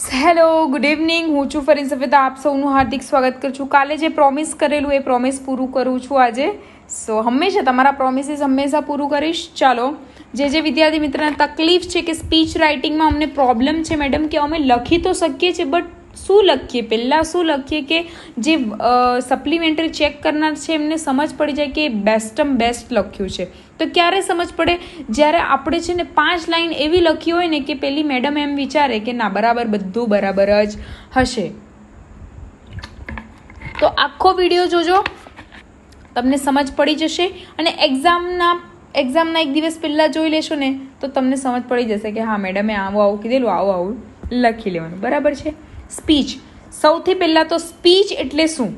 Hello good evening, હું છું ફરીન સફેદ. આપ સૌનું હાર્દિક સ્વાગત કરું છું. કાલે જે પ્રોમિસ કરેલું એ પ્રોમિસ પૂરું કરું છું આજે. સો હંમેશા તમારા પ્રોમિસીસ હંમેશા પૂરું કરીશ. ચાલો, જે વિદ્યાર્થી મિત્રોને તકલીફ છે કે સ્પીચ રાઇટિંગમાં અમને પ્રોબ્લેમ છે મેડમ કે અમે લખી તો શકીએ છીએ બટ શું લખીએ, પહેલાં શું લખીએ કે જે સપ્લિમેન્ટરી ચેક કરનાર છે એમને સમજ પડી જાય કે બેસ્ટ લખ્યું છે. તો ક્યારે સમજ પડે? જ્યારે આપણે છે ને 5 લાઈન એવી લખી હોય ને કે પેલી મેડમ એમ વિચારે કે ના બરાબર, બધું બરાબર જ હશે. તો આખો વિડીયો જોજો, તમને સમજ પડી જશે. અને એક્ઝામના એક દિવસ પહેલાં જોઈ લેશો ને તો તમને સમજ પડી જશે કે હા મેડમે આવું કીધેલું, આવું લખી લેવાનું. બરાબર છે. સ્પીચ, સૌથી પહેલાં તો સ્પીચ એટલે શું?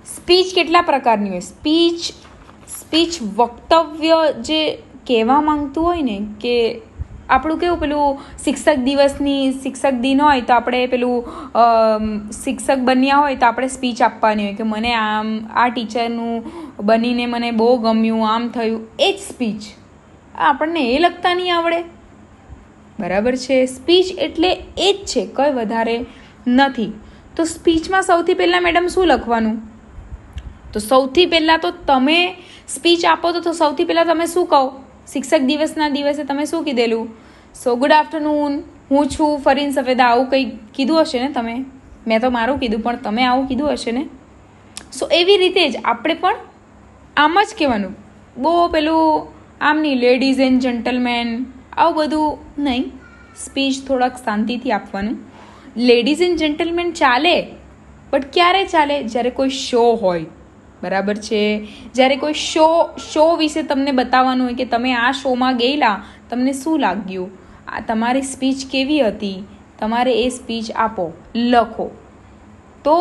સ્પીચ કેટલા પ્રકારની હોય? સ્પીચ વક્તવ્ય જે કહેવા માંગતું હોય ને, કે આપણું કેવું પેલું શિક્ષક દિન હોય તો આપણે પેલું શિક્ષક બન્યા હોય તો આપણે સ્પીચ આપવાની હોય કે મને આ ટીચરનું બનીને મને બહુ ગમ્યું, આમ થયું. એ જ સ્પીચ. આપણને એ લખતા નહીં આવડે. બરાબર છે. સ્પીચ એટલે એ જ છે, કંઈ વધારે નથી. તો સ્પીચમાં સૌથી પહેલાં મેડમ શું લખવાનું? તો સૌથી પહેલાં તો તમે સ્પીચ આપો તો સૌથી પહેલાં તમે શું કહો? શિક્ષક દિવસના દિવસે તમે શું કીધેલું? સો ગુડ આફ્ટરનૂન, હું છું ફરીન સફેદા. આવું કંઈ કીધું હશે ને તમે? મેં તો મારું કીધું પણ તમે આવું કીધું હશે ને. સો એવી રીતે જ આપણે પણ આમ જ કહેવાનું. બહુ પેલું આમ નહીં, લેડીઝ એન્ડ જેન્ટલમેન આવું બધું નહીં. સ્પીચ થોડાક શાંતિથી આપવાનું. લેડીઝ એન્ડ જેન્ટલમેન ચાલે, બટ ક્યારે ચાલે? જ્યારે કોઈ શો હોય. બરાબર છે. જ્યારે કોઈ શો વિશે તમને બતાવવાનું હોય કે તમે આ શોમાં ગયેલા, તમને શું લાગ્યું, આ તમારી સ્પીચ કેવી હતી, તમારે એ સ્પીચ આપો, લખો. તો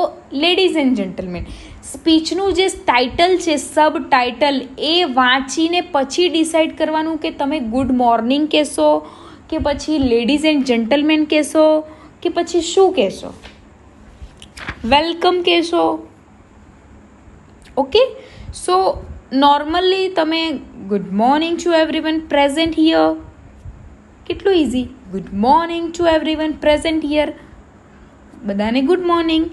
લેડીઝ એન્ડ જેન્ટલમેન, સ્પીચનું જે ટાઇટલ છે, સબ ટાઇટલ, એ વાંચીને પછી ડિસાઈડ કરવાનું કે તમે ગુડ મોર્નિંગ કહેશો કે પછી લેડીઝ એન્ડ જેન્ટલમેન કહેશો કે પછી શું કહેશો, વેલકમ કહેશો. ઓકે. સો નોર્મલી તમે good morning to everyone present here, કેટલું easy. Good morning to everyone present here, બધાને good morning.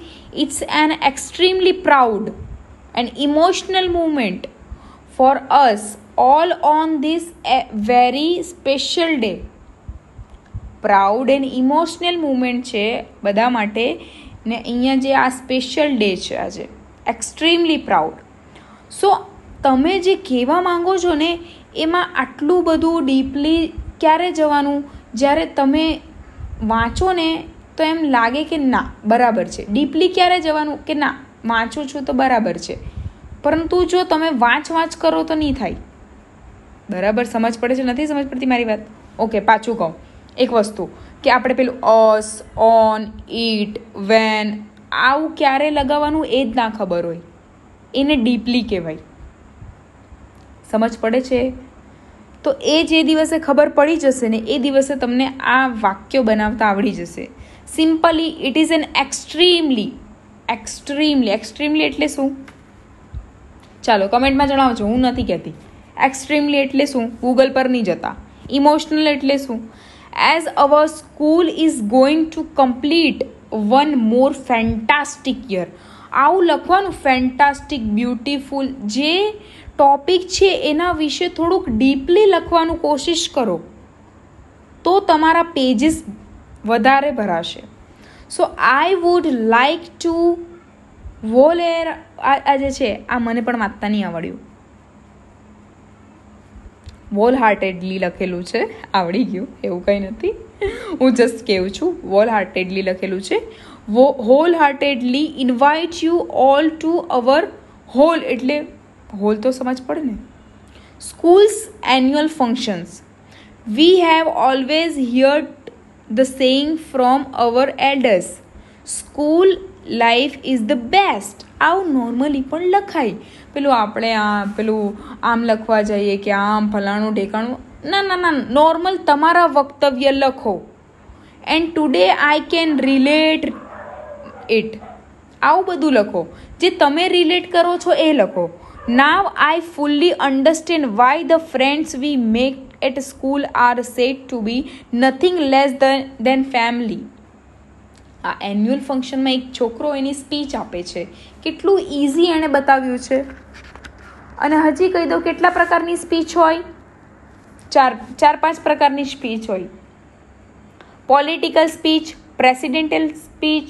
It's an extremely proud and emotional movement for us all on this very special day. Proud and emotional movement છે બધા માટે ને અહીંયા જે આ special day છે આજે, એક્સ્ટ્રીમલી પ્રાઉડ. સો તમે જે કહેવા માંગો છો ને એમાં આટલું બધું ડીપલી ક્યારે જવાનું? જ્યારે તમે વાંચો ને તો એમ લાગે કે ના બરાબર છે. ડીપલી ક્યારે જવાનું? કે ના વાંચું છું તો બરાબર છે, પરંતુ જો તમે વાંચ કરો તો નહીં થાય. બરાબર સમજ પડે છે? નથી સમજ પડતી મારી વાત? ઓકે, પાછું કહું એક વસ્તુ કે આપણે પેલું અસ, ઓન, ઈટ, વેન આવું ક્યારે લગાવવાનું એ જ ના ખબર હોય, એને ડીપલી કહેવાય. સમજ પડે છે? તો એ જે દિવસે ખબર પડી જશે ને એ દિવસે તમને આ વાક્યો બનાવતા આવડી જશે. Simply it is an extremely એટલે શું? ચાલો કમેન્ટમાં જણાવજો, હું નથી કહેતી. એક્સ્ટ્રીમલી એટલે શું? ગૂગલ પર નહીં જતા. ઇમોશનલ એટલે શું? As our school is going to complete one more fantastic year. આવું લખવાનું, ફેન્ટાસ્ટિક, બ્યુટીફુલ. જે ટોપિક છે એના વિશે થોડુંક ડીપલી લખવાનું કોશિશ કરો તો તમારા પેજીસ વધારે ભરાશે. સો આઈ વુડ લાઈક ટુ વોલેર. આ જે છે આ મને પણ વાંચતા નહીં આવડ્યું. વોલ હાર્ટેડલી લખેલું છે, આવડી ગયું એવું કંઈ નથી, હું જસ્ટ કહું છું. વોલ હાર્ટેડલી લખેલું છે. Wholeheartedly invite you all to our hall, એટલે હોલ તો સમજ પડે ને. Schools annual functions. We have always heard the saying from our elders, school life is the best. આવું નોર્મલી પણ લખાય. પેલું આપણે પેલું આમ લખવા જઈએ કે આમ ફલાણું ઢેકાણું, ના, નોર્મલ તમારા વક્તવ્ય લખો. And today I can relate it. આવું બધું લખો, જે તમે રિલેટ કરો છો એ લખો. Now I fully understand why the friends we make at school are said to be nothing less than family. આ એન્યુઅલ ફંક્શનમાં એક છોકરો એની સ્પીચ આપે છે. કેટલું ઇઝી એણે બતાવ્યું છે. અને હજી કહી દઉં કેટલા પ્રકારની સ્પીચ હોય? ચાર પાંચ પ્રકારની સ્પીચ હોય. Political speech, presidential speech,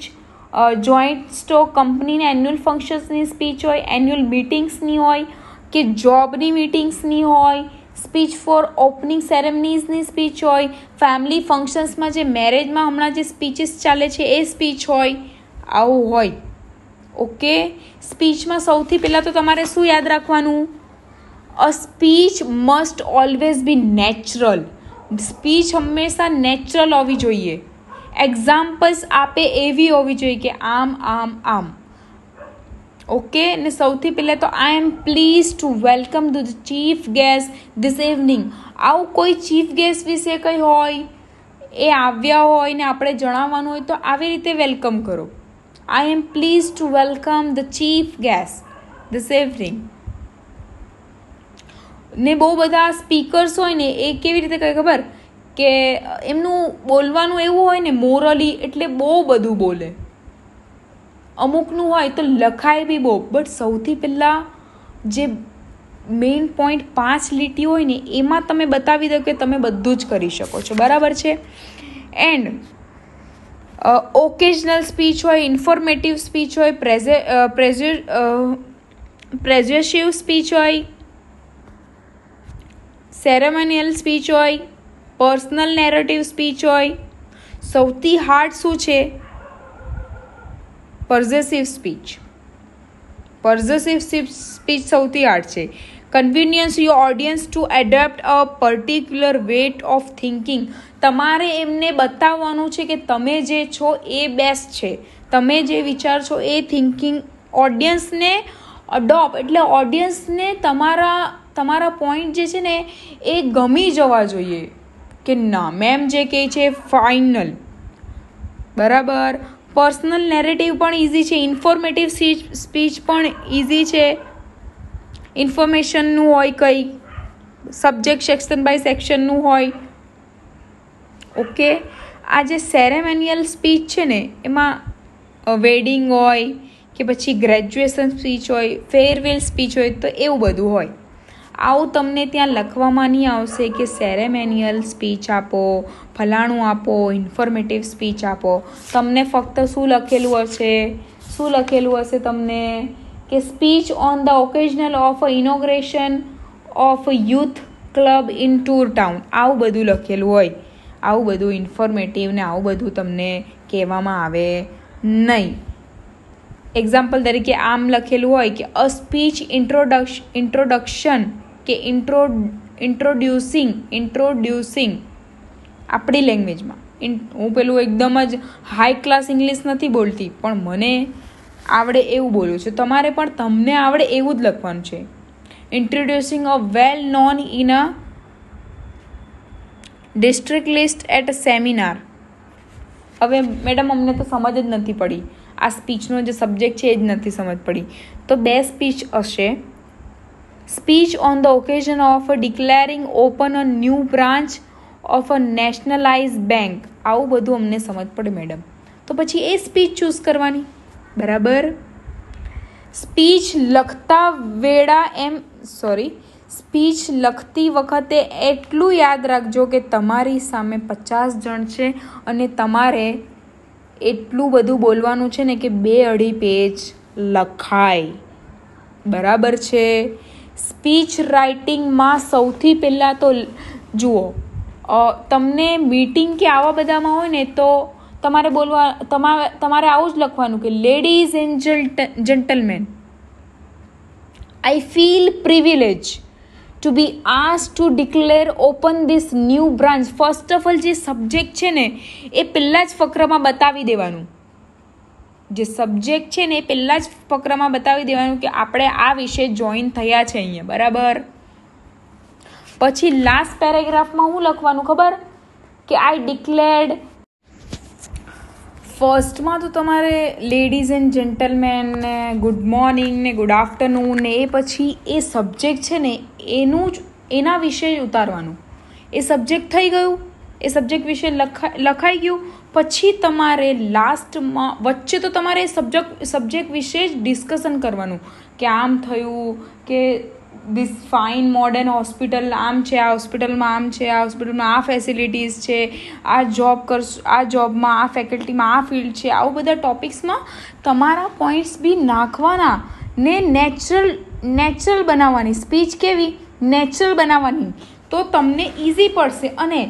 joint stock કંપનીના એન્યુઅલ ફંક્શન્સની સ્પીચ હોય, એન્યુઅલ મિટિંગ્સની હોય કે જોબની મિટિંગ્સની હોય, સ્પીચ ફોર ઓપનિંગ સેરેમનીઝની સ્પીચ હોય, ફેમિલી ફંક્શન્સમાં જે મેરેજમાં હમણાં જે સ્પીચીસ ચાલે છે એ સ્પીચ હોય, આવું હોય. ઓકે, સ્પીચમાં સૌથી પહેલાં તો તમારે શું યાદ રાખવાનું? A speech must always be natural. Speech હંમેશા નેચરલ હોવી જોઈએ. એક્ઝામ્પલ્સ આપે એવી હોવી જોઈએ કે આમ આમ આમ. ઓકે, ને સૌથી પહેલાં તો I am please to welcome the chief guest this evening. આવું કોઈ ચીફ ગેસ્ટ વિશે કંઈ હોય, એ આવ્યા હોય ને આપણે જણાવવાનું હોય તો આવી રીતે વેલકમ કરો. I am please to welcome the chief guest this evening. ને બહુ બધા સ્પીકર્સ હોય ને એ કેવી રીતે કહે ખબર? કે એમનું બોલવાનું એવું હોય ને મોરલી, એટલે બહુ બધું બોલે. અમુકનું હોય તો લખાય બી બહુ, બટ સૌથી પહેલાં જે મેઇન પોઈન્ટ 5 લીટી હોય ને એમાં તમે બતાવી દો કે તમે બધું જ કરી શકો છો. બરાબર છે? એન્ડ ઓકેઝનલ સ્પીચ હોય, ઇન્ફોર્મેટિવ સ્પીચ હોય, પ્રેઝેસિવ સ્પીચ હોય, સેરેમોનિયલ સ્પીચ હોય, પર્સનલ નેરેટિવ સ્પીચ હોય. સૌથી હાર્ડ શું છે? Persuasive speech. પર્ઝેસિવ સ્પીચ સૌથી હાર્ડ છે. Convenience your audience to adapt a particular way of thinking. તમારે એમને બતાવવાનું છે કે તમે જે છો એ બેસ્ટ છે. તમે જે વિચાર છો એ થિંકિંગ ઓડિયન્સને અડોપ્ટ, એટલે ઓડિયન્સને તમારા પોઈન્ટ જે છે ને એ ગમી જવા જોઈએ કે ના મેમ જે કહે છે ફાઇનલ. બરાબર. પર્સનલ નેરેટિવ પણ ઇઝી છે. ઇન્ફોર્મેટિવ સ્પીચ પણ ઇઝી છે. ઇન્ફોર્મેશનનું હોય, કંઈ સબ્જેક્ટ સેક્શન બાય સેક્શનનું હોય. ઓકે, આ જે સેરેમોનિયલ સ્પીચ છે ને એમાં વેડિંગ હોય કે પછી ગ્રેજ્યુએશન સ્પીચ હોય, ફેરવેલ સ્પીચ હોય, તો એવું બધું હોય. આવું તમને ત્યાં લખવામાં નહીં આવશે કે સેરેમોનિયલ સ્પીચ આપો, ફલાણું આપો, ઇન્ફોર્મેટિવ સ્પીચ આપો. તમને ફક્ત શું લખેલું હશે તમને કે speech on the occasional of inauguration of youth club in tour town. આવું બધું લખેલું હોય. આવું બધું ઇન્ફોર્મેટિવ ને આવું બધું તમને કહેવામાં આવે નહીં. એક્ઝામ્પલ તરીકે આમ લખેલું હોય કે અ સ્પીચ ઇન્ટ્રોડક્શન કે ઇન્ટ્રોડ્યુસિંગ આપણી લેંગ્વેજમાં. હું પેલું એકદમ જ હાઈ ક્લાસ ઇંગ્લિશ નથી બોલતી, પણ મને આવડે એવું બોલું છું. તમારે પણ તમને આવડે એવું જ લખવાનું છે. Introducing a well known in a district list at a seminar. હવે મેડમ અમને તો સમજ જ નથી પડી, આ સ્પીચનો જે સબ્જેક્ટ છે એ જ નથી સમજ પડી. તો 2 સ્પીચ હશે. Speech on the occasion of declaring open a new branch of a nationalise bank. આવું બધું અમને સમજ પડે મેડમ, તો પછી એ સ્પીચ ચૂઝ કરવાની. બરાબર. સ્પીચ લખતી વખતે એટલું યાદ રાખજો કે તમારી સામે 50 જણ છે અને તમારે એટલું બધું બોલવાનું છે ને કે 2-2.5 પેજ લખાય. બરાબર છે. સ્પીચ રાઇટિંગમાં સૌથી પહેલાં તો જુઓ, તમને મીટિંગ કે આવા બધામાં હોય ને તો તમારે આવું જ લખવાનું કે ladies and gentleman, I feel privilege to be asked to declare open this new branch. First of all જે સબ્જેક્ટ છે ને એ પહેલાં જ ફકરામાં બતાવી દેવાનું. જે સબ્જેક્ટ છે ને એ પહેલાં જ ફકરામાં બતાવી દેવાનું કે આપણે આ વિશે જોઈન થયા છે અહીંયા. બરાબર. પછી લાસ્ટ પેરેગ્રાફમાં શું લખવાનું ખબર? કે આઈ ડિક્લેર્ડ. ફર્સ્ટમાં તો તમારે લેડીઝ એન્ડ જેન્ટલમેન ને ગુડ મોર્નિંગ ને ગુડ આફ્ટરનૂન ને એ પછી એ સબ્જેક્ટ છે ને એના વિશે જ ઉતારવાનું. એ સબ્જેક્ટ થઈ ગયું, એ સબ્જેક્ટ વિશે લખાઈ ગયું. પછી તમારે લાસ્ટમાં વચ્ચે તો તમારે સબ્જેક્ટ વિશે જ ડિસ્કશન કરવાનું કે આમ થયું, કે ધીસ ફાઇન મોડર્ન હોસ્પિટલ આમ છે, આ હોસ્પિટલમાં આમ છે, આ હોસ્પિટલમાં આ ફેસિલિટીઝ છે, આ જોબમાં આ ફેકલ્ટીમાં આ ફિલ્ડ છે. આવું બધા ટોપિક્સમાં તમારા પોઈન્ટ્સ બી નાખવાના ને નેચરલ બનાવવાની સ્પીચ. કેવી નેચરલ બનાવવાની, તો તમને ઇઝી પડશે. અને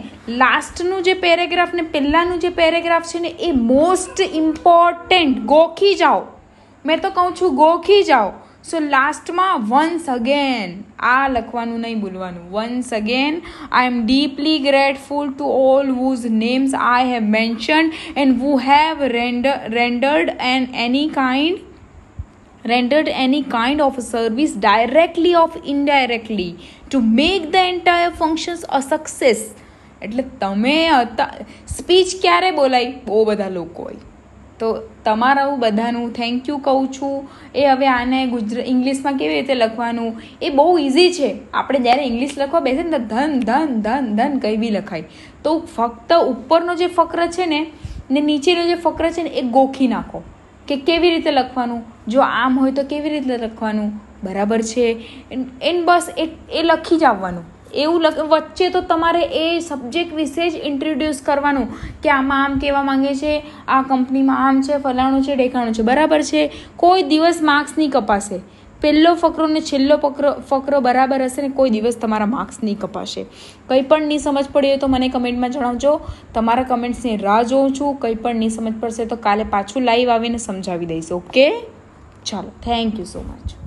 લાસ્ટનું જે પેરેગ્રાફ ને પહેલાંનું જે પેરેગ્રાફ છે ને એ મોસ્ટ ઇમ્પોર્ટન્ટ. ગોખી જાઓ, મેં તો કહું છું ગોખી જાઓ. સો લાસ્ટમાં વન્સ અગેન આ લખવાનું નહીં ભૂલવાનું. Once again I am deeply grateful to all whose names I have mentioned and who have rendered any kind of service directly or indirectly to make the entire functions a success. એટલે તમે speech ક્યારે બોલાય? બહુ બધા લોકો હોય તો તમારું બધાનું થેન્ક યુ કહું છું. એ હવે આને ઇંગ્લિશમાં કેવી રીતે લખવાનું એ બહુ ઇઝી છે. આપણે જ્યારે ઇંગ્લિશ લખવા બેસે ને તો ધન ધન ધન ધન કંઈ બી લખાય. તો ફક્ત ઉપરનો જે ફક્ર છે ને નીચેનો જે ફક્ર છે ને એ ગોખી નાખો કે કેવી રીતે લખવાનું. જો આમ હોય તો કેવી રીતે લખવાનું, બરાબર છે. બસ એ લખી જ આવવાનું. એવું વચ્ચે તો તમારે એ સબ્જેક્ટ વિશે જ ઇન્ટ્રોડ્યુસ કરવાનું કે આમાં આમ કહેવા માંગે છે, આ કંપનીમાં આમ છે, ફલાણું છે, ઢેકાણું છે, બરાબર છે. કોઈ દિવસ માર્ક્સ નહીં કપાશે. પહેલો ફકરો ને છેલ્લો ફકરો બરાબર હશે ને કોઈ દિવસ તમારા માર્ક્સ નહીં કપાશે. કંઈ પણ નહીં સમજ પડી હોય તો મને કમેન્ટમાં જણાવજો. તમારા કમેન્ટ્સની રાહ જોઉં છું. કંઈ પણ નહીં સમજ પડશે તો કાલે પાછું લાઈવ આવીને સમજાવી દઈશ. ઓકે, ચાલો, થેન્ક યુ સો મચ.